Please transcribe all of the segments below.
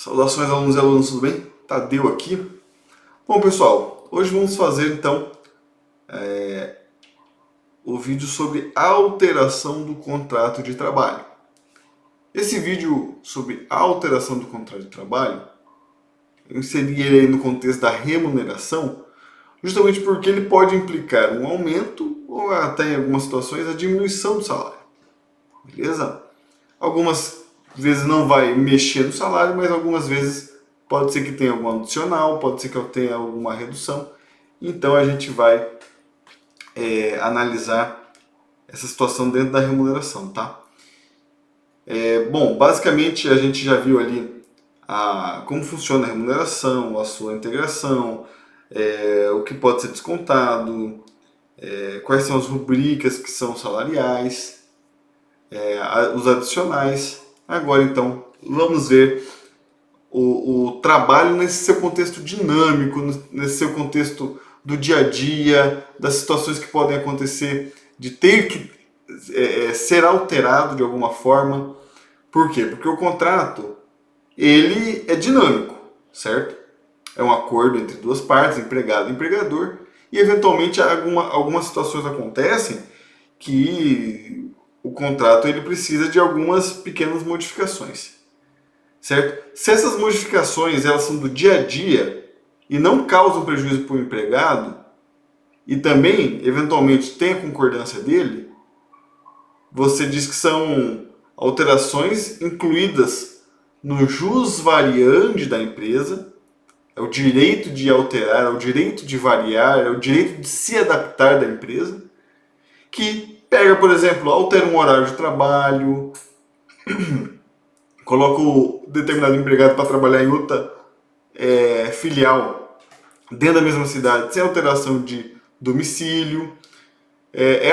Saudações alunos e alunas, tudo bem? Tadeu aqui. Bom pessoal, hoje vamos fazer então o vídeo sobre alteração do contrato de trabalho. Esse vídeo sobre alteração do contrato de trabalho, eu inseri ele aí no contexto da remuneração, justamente porque ele pode implicar um aumento ou até em algumas situações a diminuição do salário. Beleza? Algumas vezes não vai mexer no salário, mas algumas vezes pode ser que tenha algum adicional, pode ser que eu tenha alguma redução. Então a gente vai analisar essa situação dentro da remuneração, tá? Bom, basicamente a gente já viu ali como funciona a remuneração, a sua integração, o que pode ser descontado, quais são as rubricas que são salariais, os adicionais. Agora então vamos ver o trabalho nesse seu contexto dinâmico, nesse seu contexto do dia a dia, das situações que podem acontecer, de ter que ser alterado de alguma forma. Por quê? Porque o contrato, ele é dinâmico, certo? É um acordo entre duas partes, empregado e empregador, e eventualmente algumas situações acontecem que o contrato ele precisa de algumas pequenas modificações. Certo? Se essas modificações elas são do dia a dia e não causam prejuízo para o empregado e também, eventualmente, tem a concordância dele, você diz que são alterações incluídas no jus variandi da empresa, é o direito de alterar, é o direito de variar, é o direito de se adaptar da empresa, que pega, por exemplo, altera um horário de trabalho, coloca o determinado empregado para trabalhar em outra filial dentro da mesma cidade, sem alteração de domicílio,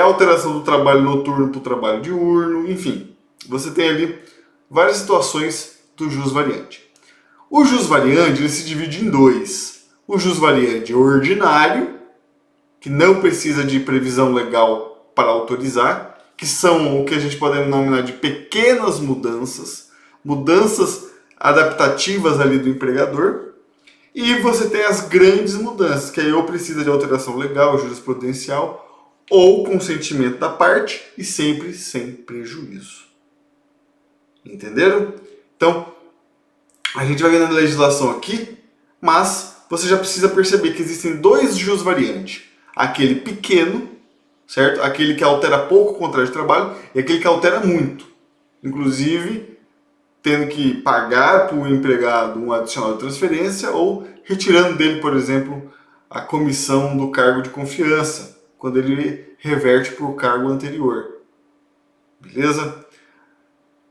alteração do trabalho noturno para o trabalho diurno, enfim. Você tem ali várias situações do jus variandi. O jus variandi ele se divide em dois. O jus variandi ordinário, que não precisa de previsão legal para autorizar, que são o que a gente pode denominar de pequenas mudanças, mudanças adaptativas ali do empregador. E você tem as grandes mudanças, que aí ou precisa de alteração legal, jurisprudencial, ou consentimento da parte, e sempre sem prejuízo. Entenderam? Então, a gente vai vendo a legislação aqui, mas você já precisa perceber que existem dois jus variandi. Aquele pequeno, certo? Aquele que altera pouco o contrato de trabalho, e aquele que altera muito. Inclusive, tendo que pagar para o empregado um adicional de transferência ou retirando dele, por exemplo, a comissão do cargo de confiança, quando ele reverte para o cargo anterior. Beleza?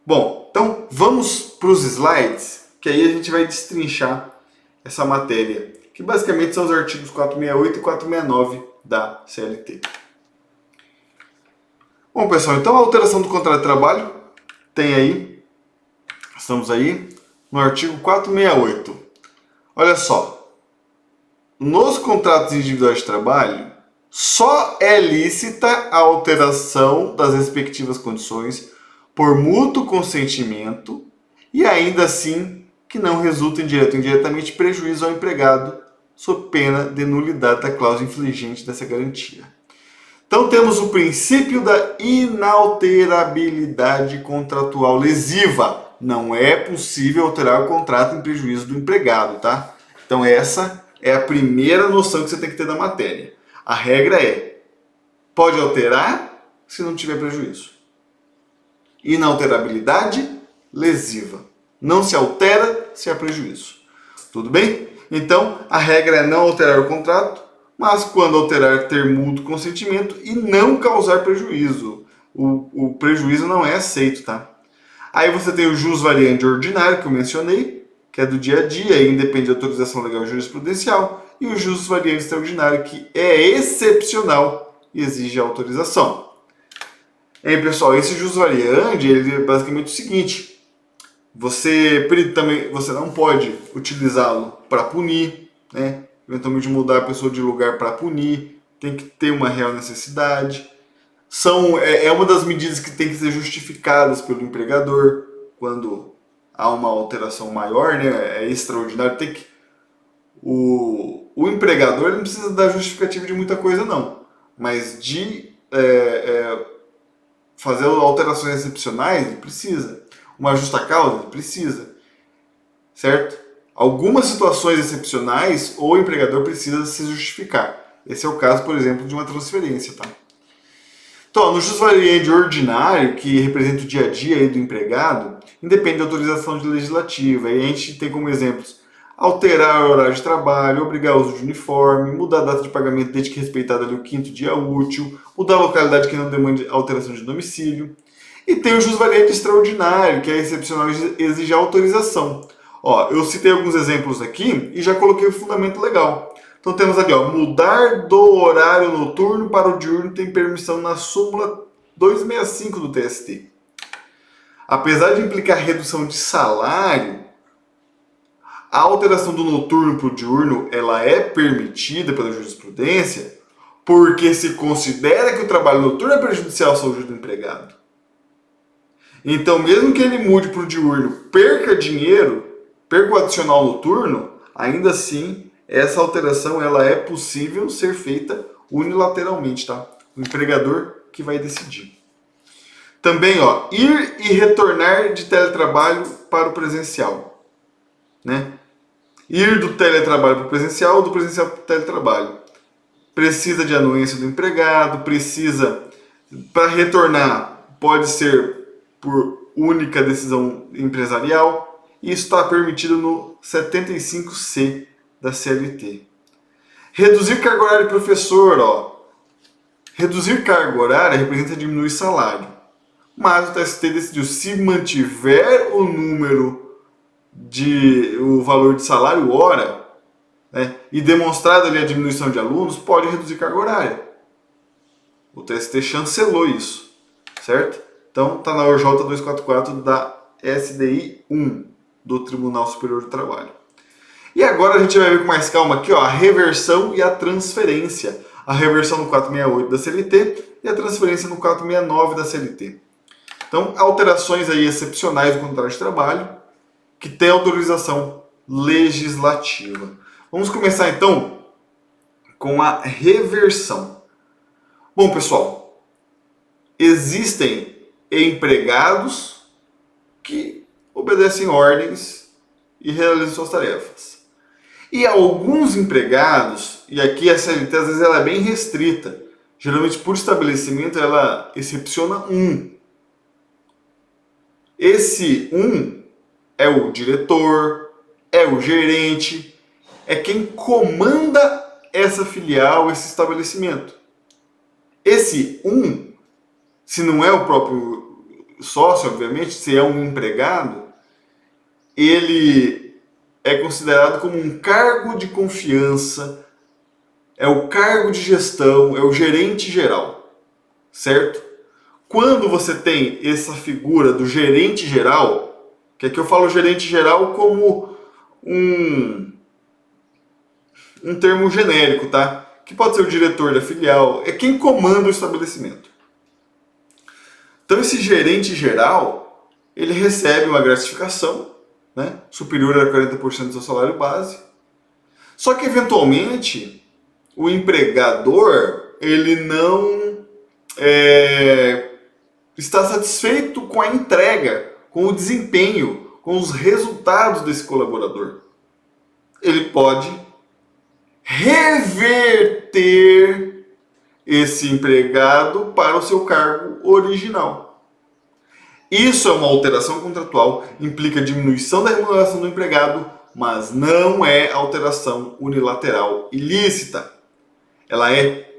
Bom, então vamos para os slides, que aí a gente vai destrinchar essa matéria, que basicamente são os artigos 468 e 469 da CLT. Bom, pessoal, então a alteração do contrato de trabalho tem aí, estamos aí no artigo 468. Olha só, nos contratos individuais de trabalho, só é lícita a alteração das respectivas condições por mútuo consentimento e ainda assim que não resulta direto ou indiretamente prejuízo ao empregado, sob pena de nulidade da cláusula infligente dessa garantia. Então temos o princípio da inalterabilidade contratual lesiva. Não é possível alterar o contrato em prejuízo do empregado, tá? Então essa é a primeira noção que você tem que ter da matéria. A regra é, pode alterar se não tiver prejuízo. Inalterabilidade lesiva. Não se altera se há prejuízo. Tudo bem? Então, a regra é não alterar o contrato, mas quando alterar, ter mútuo consentimento e não causar prejuízo. O prejuízo não é aceito, tá? Aí você tem o jus variandi ordinário, que eu mencionei, que é do dia a dia e independe de autorização legal e jurisprudencial, e o jus variandi extraordinário, que é excepcional e exige autorização. Hein, pessoal, esse jus variandi, ele é basicamente o seguinte: você não pode utilizá-lo para punir, né? Eventualmente mudar a pessoa de lugar para punir, tem que ter uma real necessidade. É uma das medidas que tem que ser justificadas pelo empregador quando há uma alteração maior, né, é extraordinário, tem que o empregador ele não precisa dar justificativa de muita coisa não, mas de fazer alterações excepcionais ele precisa, uma justa causa ele precisa, certo? Algumas situações excepcionais o empregador precisa se justificar. Esse é o caso, por exemplo, de uma transferência, tá? Então, no jusvariante ordinário, que representa o dia a dia aí do empregado, independe da autorização de legislativa. E a gente tem como exemplos alterar o horário de trabalho, obrigar o uso de uniforme, mudar a data de pagamento desde que respeitado ali o 5º dia útil, mudar a localidade que não demande alteração de domicílio. E tem o jusvariante extraordinário, que é excepcional e exige autorização. Ó, eu citei alguns exemplos aqui e já coloquei o fundamento legal. Então temos ali, ó, mudar do horário noturno para o diurno tem permissão na súmula 265 do TST. Apesar de implicar redução de salário, a alteração do noturno para o diurno ela é permitida pela jurisprudência porque se considera que o trabalho noturno é prejudicial à saúde do empregado. Então, mesmo que ele mude para o diurno, perca dinheiro, perca o adicional noturno, ainda assim, essa alteração ela é possível ser feita unilateralmente, tá? O empregador que vai decidir. Também, ó, ir e retornar de teletrabalho para o presencial, né? Ir do teletrabalho para o presencial ou do presencial para o teletrabalho. Precisa de anuência do empregado, precisa, para retornar, pode ser por única decisão empresarial. Isso está permitido no 75C da CLT. Reduzir carga horária de professor, ó. Reduzir carga horária representa diminuir salário. Mas o TST decidiu, se mantiver o número o valor de salário hora, né, e demonstrada ali a diminuição de alunos, pode reduzir carga horária. O TST chancelou isso, certo? Então está na OJ 244 da SDI 1 do Tribunal Superior do Trabalho. E agora a gente vai ver com mais calma aqui, ó, a reversão e a transferência. A reversão no 468 da CLT e a transferência no 469 da CLT. Então, alterações aí excepcionais do contrato de trabalho que tem autorização legislativa. Vamos começar então com a reversão. Bom, pessoal, existem empregados que obedecem ordens e realizam suas tarefas. E alguns empregados, e aqui a CLT às vezes ela é bem restrita, geralmente por estabelecimento ela excepciona um. Esse um é o diretor, é o gerente, é quem comanda essa filial, esse estabelecimento. Esse um, se não é o próprio sócio, obviamente, se é um empregado, ele é considerado como um cargo de confiança, é o cargo de gestão, é o gerente geral, certo? Quando você tem essa figura do gerente geral, que aqui eu falo gerente geral como um termo genérico, tá? Que pode ser o diretor da filial, é quem comanda o estabelecimento. Então esse gerente geral, ele recebe uma gratificação, né, superior a 40% do seu salário base. Só que eventualmente o empregador ele não está satisfeito com a entrega, com o desempenho, com os resultados desse colaborador. Ele pode reverter esse empregado para o seu cargo original. Isso é uma alteração contratual, implica diminuição da remuneração do empregado, mas não é alteração unilateral ilícita. Ela é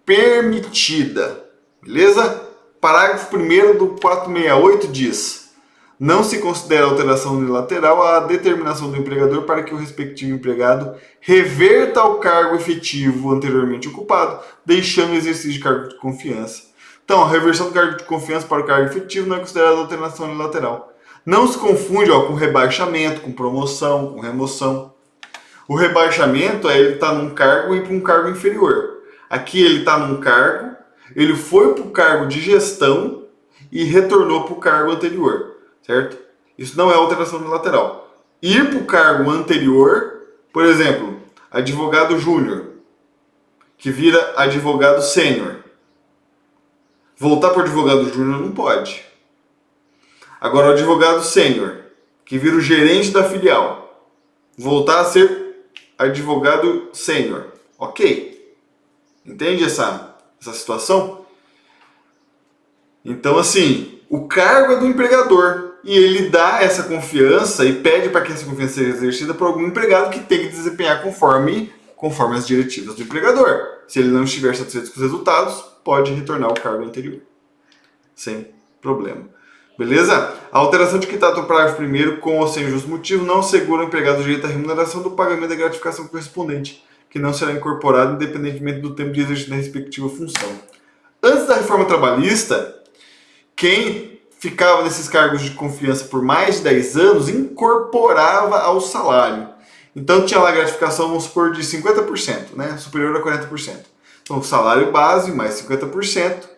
permitida, beleza? Parágrafo 1º do 468 diz: não se considera alteração unilateral a determinação do empregador para que o respectivo empregado reverta ao cargo efetivo anteriormente ocupado, deixando o exercício de cargo de confiança. Então, a reversão do cargo de confiança para o cargo efetivo não é considerada alteração unilateral. Não se confunde com rebaixamento, com promoção, com remoção. O rebaixamento é ele estar num cargo e ir para um cargo inferior. Aqui ele está num cargo, ele foi para o cargo de gestão e retornou para o cargo anterior, certo? Isso não é alteração unilateral. Ir para o cargo anterior, por exemplo, advogado júnior, que vira advogado sênior. Voltar para o advogado júnior não pode. Agora, o advogado sênior, que vira o gerente da filial, voltar a ser advogado sênior. Ok. Entende essa situação? Então, assim, o cargo é do empregador e ele dá essa confiança e pede para que essa confiança seja exercida por algum empregado que tem que desempenhar conforme as diretivas do empregador. Se ele não estiver satisfeito com os resultados, pode retornar ao cargo anterior. Sem problema. Beleza? A alteração de quitado do parágrafo 1º com ou sem justo motivo não assegura ao empregado o direito à remuneração do pagamento da gratificação correspondente, que não será incorporado independentemente do tempo de exercício da respectiva função. Antes da reforma trabalhista, quem ficava nesses cargos de confiança por mais de 10 anos incorporava ao salário. Então tinha lá a gratificação, vamos supor, de 50%, né? Superior a 40%. Então o salário base mais 50%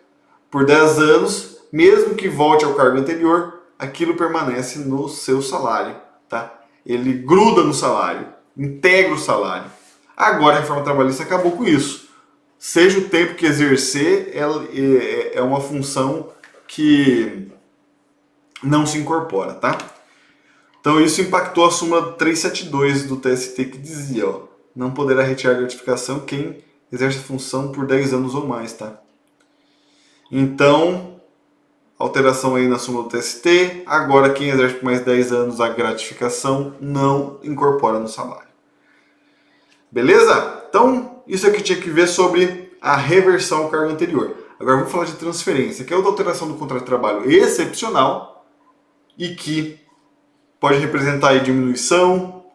por 10 anos, mesmo que volte ao cargo anterior, aquilo permanece no seu salário, tá? Ele gruda no salário, integra o salário. Agora a reforma trabalhista acabou com isso. Seja o tempo que exercer, é uma função que não se incorpora, tá? Então isso impactou a súmula 372 do TST, que dizia, ó, não poderá retirar gratificação quem exerce a função por 10 anos ou mais, tá? Então, alteração aí na súmula do TST, agora quem exerce por mais 10 anos a gratificação não incorpora no salário. Beleza? Então, isso aqui tinha que ver sobre a reversão ao cargo anterior. Agora vamos falar de transferência, que é outra alteração do contrato de trabalho excepcional e que pode representar aí diminuição,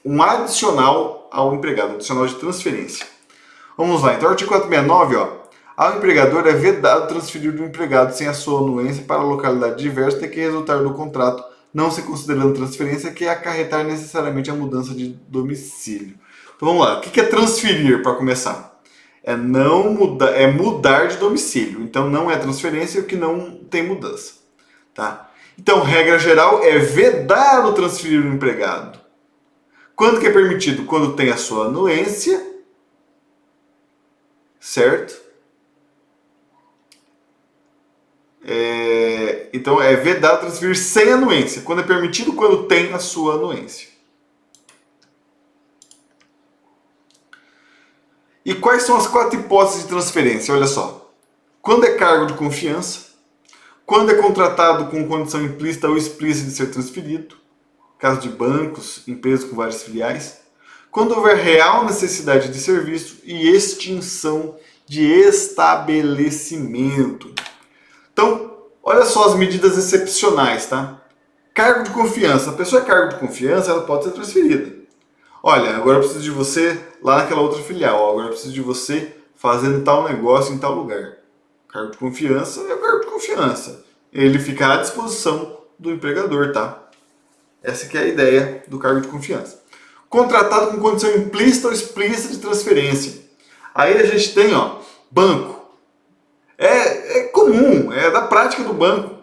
um adicional ao empregado, adicional de transferência. Vamos lá, então o artigo 469, ó, ao empregador é vedado transferir do empregado sem a sua anuência para a localidade diversa tem que resultar do contrato, não se considerando transferência, que é acarretar necessariamente a mudança de domicílio. Então vamos lá, o que é transferir para começar? É mudar de domicílio. Então não é transferência o que não tem mudança, tá? Então, regra geral é vedar o transferir do empregado. Quando que é permitido? Quando tem a sua anuência, certo? Então é vedar o transferir sem anuência. Quando é permitido, quando tem a sua anuência. E quais são as 4 hipóteses de transferência? Olha só. Quando é cargo de confiança, quando é contratado com condição implícita ou explícita de ser transferido, caso de bancos, empresas com várias filiais, quando houver real necessidade de serviço e extinção de estabelecimento. Então, olha só as medidas excepcionais, tá? Cargo de confiança. A pessoa é cargo de confiança, ela pode ser transferida. Olha, agora eu preciso de você lá naquela outra filial. Agora eu preciso de você fazendo tal negócio em tal lugar. Cargo de confiança é o cargo de confiança. Ele fica à disposição do empregador, tá? Essa que é a ideia do cargo de confiança. Contratado com condição implícita ou explícita de transferência. Aí a gente tem, ó, banco. É comum, é da prática do banco.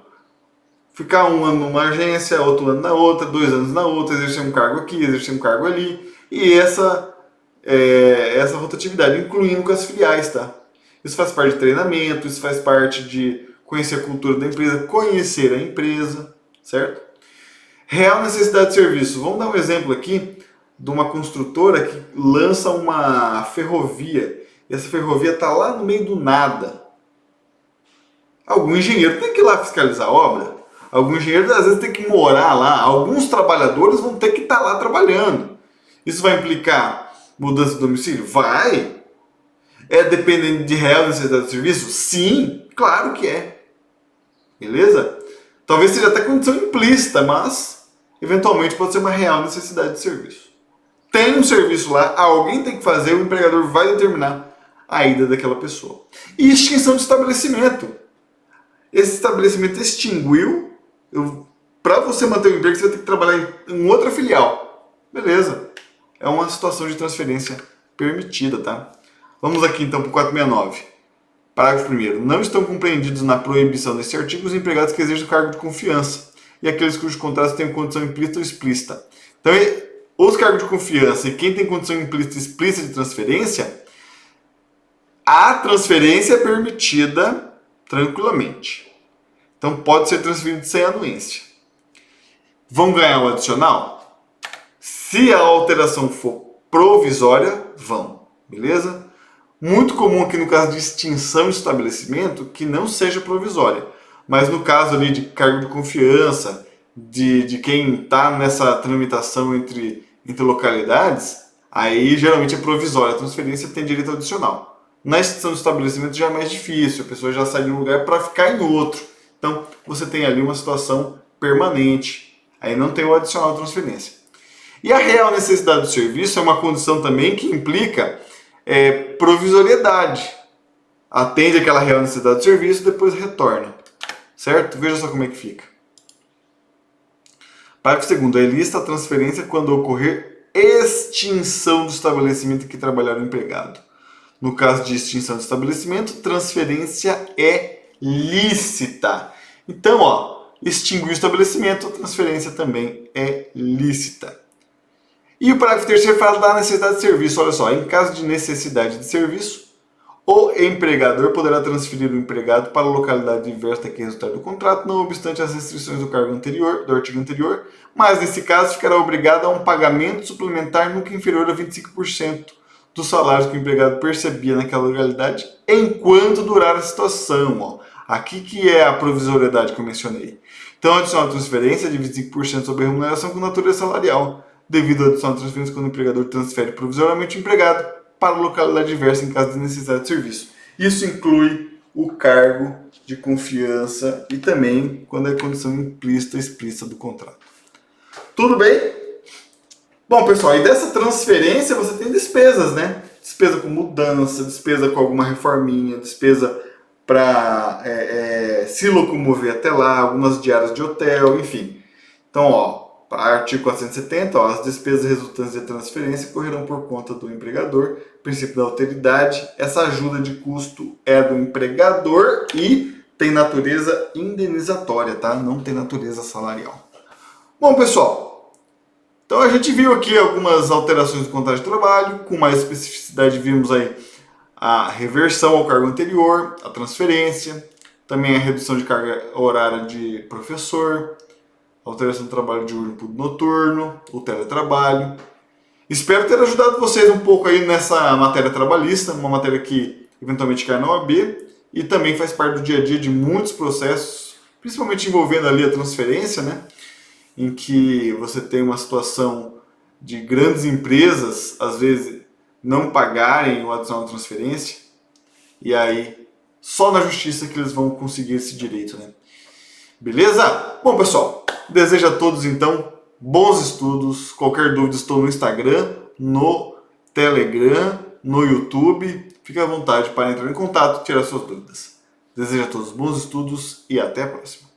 Ficar um ano numa agência, outro ano na outra, 2 anos na outra, exercer um cargo aqui, exercer um cargo ali. E essa rotatividade, incluindo com as filiais, tá? Isso faz parte de treinamento, isso faz parte de conhecer a cultura da empresa, conhecer a empresa, certo? Real necessidade de serviço. Vamos dar um exemplo aqui de uma construtora que lança uma ferrovia. E essa ferrovia está lá no meio do nada. Algum engenheiro tem que ir lá fiscalizar a obra. Algum engenheiro às vezes tem que morar lá. Alguns trabalhadores vão ter que estar lá trabalhando. Isso vai implicar mudança de domicílio? Vai. É dependendo de real necessidade de serviço? Sim, claro que é. Beleza? Talvez seja até condição implícita, mas eventualmente pode ser uma real necessidade de serviço. Tem um serviço lá, alguém tem que fazer, o empregador vai determinar a ida daquela pessoa. E extinção de estabelecimento. Esse estabelecimento extinguiu, para você manter o emprego, você vai ter que trabalhar em outra filial. Beleza. É uma situação de transferência permitida, tá? Vamos aqui então para o 469. Parágrafo 1º. Não estão compreendidos na proibição deste artigo os empregados que exercem o cargo de confiança, e aqueles cujos contratos têm condição implícita ou explícita. Então, os cargos de confiança e quem tem condição implícita e explícita de transferência, a transferência é permitida tranquilamente. Então, pode ser transferido sem anuência. Vão ganhar o adicional? Se a alteração for provisória, vão. Beleza? Muito comum aqui no caso de extinção de estabelecimento que não seja provisória. Mas no caso ali de cargo de confiança, de quem está nessa tramitação entre localidades, aí geralmente é provisória. A transferência tem direito adicional. Na extinção de estabelecimento já é mais difícil, a pessoa já sai de um lugar para ficar em outro. Então você tem ali uma situação permanente. Aí não tem o adicional de transferência. E a real necessidade do serviço é uma condição também que implica provisoriedade. Atende aquela real necessidade do serviço e depois retorna. Certo? Veja só como é que fica. Parágrafo 2º. É ilícita a transferência quando ocorrer extinção do estabelecimento em que trabalhar o empregado. No caso de extinção do estabelecimento, transferência é lícita. Então, extinguir o estabelecimento, a transferência também é lícita. E o parágrafo 3º fala da necessidade de serviço. Olha só, em caso de necessidade de serviço, o empregador poderá transferir o empregado para a localidade diversa da que resultar do contrato, não obstante as restrições do artigo anterior, mas nesse caso ficará obrigado a um pagamento suplementar nunca inferior a 25% do salário que o empregado percebia naquela localidade enquanto durar a situação. Aqui que é a provisoriedade que eu mencionei. Então, adicional de transferência de 25% sobre a remuneração com natureza salarial, devido ao adicional de transferência quando o empregador transfere provisoriamente o empregado para a localidade diversa em caso de necessidade de serviço. Isso inclui o cargo de confiança e também quando é condição implícita ou explícita do contrato. Tudo bem? Bom, pessoal, e dessa transferência você tem despesas, né? Despesa com mudança, despesa com alguma reforminha, despesa para se locomover até lá, algumas diárias de hotel, enfim. Então, artigo 470, as despesas resultantes de transferência correrão por conta do empregador, princípio da alteridade. Essa ajuda de custo é do empregador e tem natureza indenizatória, tá? Não tem natureza salarial. Bom, pessoal, então a gente viu aqui algumas alterações do contrato de trabalho, com mais especificidade vimos aí a reversão ao cargo anterior, a transferência, também a redução de carga horária de professor, alteração do trabalho diurno por noturno, o teletrabalho. Espero ter ajudado vocês um pouco aí nessa matéria trabalhista, uma matéria que eventualmente cai na OAB e também faz parte do dia a dia de muitos processos, principalmente envolvendo ali a transferência, né? Em que você tem uma situação de grandes empresas, às vezes, não pagarem o adicional de transferência, e aí só na justiça que eles vão conseguir esse direito, né? Beleza? Bom, pessoal, desejo a todos, então, bons estudos. Qualquer dúvida, estou no Instagram, no Telegram, no YouTube. Fique à vontade para entrar em contato e tirar suas dúvidas. Desejo a todos bons estudos e até a próxima.